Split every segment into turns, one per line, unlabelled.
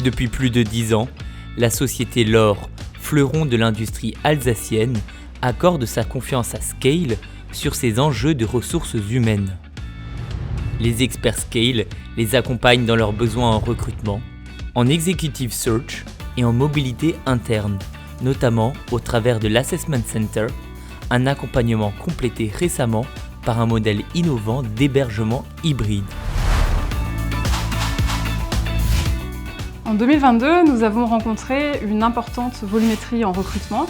Depuis plus de 10 ans, la société L'Or, fleuron de l'industrie alsacienne, accorde sa confiance à Scale sur ses enjeux de ressources humaines. Les experts Scale les accompagnent dans leurs besoins en recrutement, en executive search et en mobilité interne, notamment au travers de l'Assessment Center, un accompagnement complété récemment par un modèle innovant d'hébergement hybride.
En 2022, nous avons rencontré une importante volumétrie en recrutement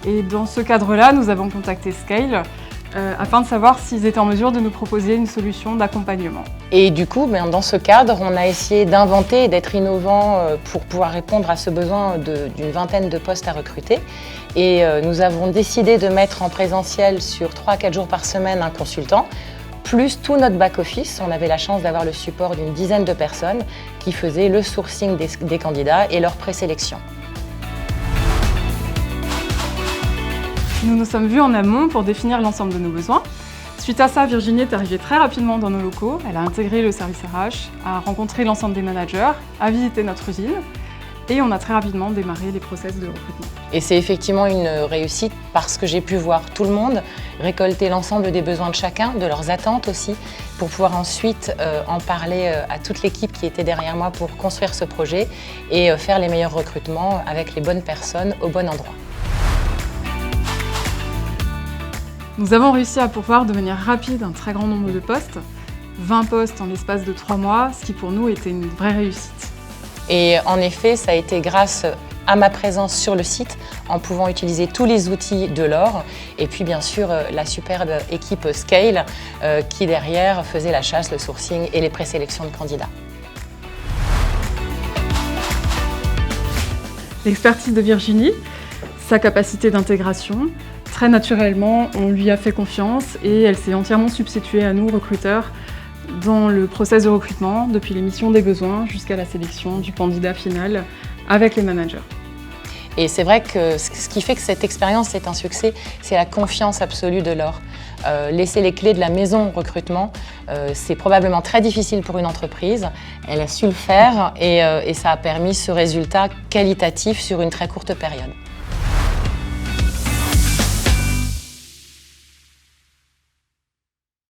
et dans ce cadre-là, nous avons contacté Scale afin de savoir s'ils étaient en mesure de nous proposer une solution d'accompagnement.
Et du coup, dans ce cadre, on a essayé d'inventer et d'être innovant pour pouvoir répondre à ce besoin d'une vingtaine de postes à recruter. Et nous avons décidé de mettre en présentiel sur 3 à 4 jours par semaine un consultant, plus tout notre back-office. On avait la chance d'avoir le support d'une dizaine de personnes qui faisaient le sourcing des candidats et leur présélection.
Nous nous sommes vus en amont pour définir l'ensemble de nos besoins. Suite à ça, Virginie est arrivée très rapidement dans nos locaux. Elle a intégré le service RH, a rencontré l'ensemble des managers, a visité notre usine et on a très rapidement démarré les process de recrutement.
Et c'est effectivement une réussite parce que j'ai pu voir tout le monde, récolter l'ensemble des besoins de chacun, de leurs attentes aussi, pour pouvoir ensuite en parler à toute l'équipe qui était derrière moi pour construire ce projet et faire les meilleurs recrutements avec les bonnes personnes au bon endroit.
Nous avons réussi à pourvoir de manière rapide un très grand nombre de postes, 20 postes en l'espace de 3 mois, ce qui pour nous était une vraie réussite.
Et en effet, ça a été grâce à ma présence sur le site, en pouvant utiliser tous les outils de L'Or, et puis bien sûr la superbe équipe Scale qui derrière faisait la chasse, le sourcing et les présélections de candidats.
L'expertise de Virginie, sa capacité d'intégration, très naturellement, on lui a fait confiance et elle s'est entièrement substituée à nous, recruteurs, dans le process de recrutement, depuis l'émission des besoins jusqu'à la sélection du candidat final avec les managers.
Et c'est vrai que ce qui fait que cette expérience est un succès, c'est la confiance absolue de L'Or. Laisser les clés de la maison recrutement, c'est probablement très difficile pour une entreprise. Elle a su le faire et ça a permis ce résultat qualitatif sur une très courte période.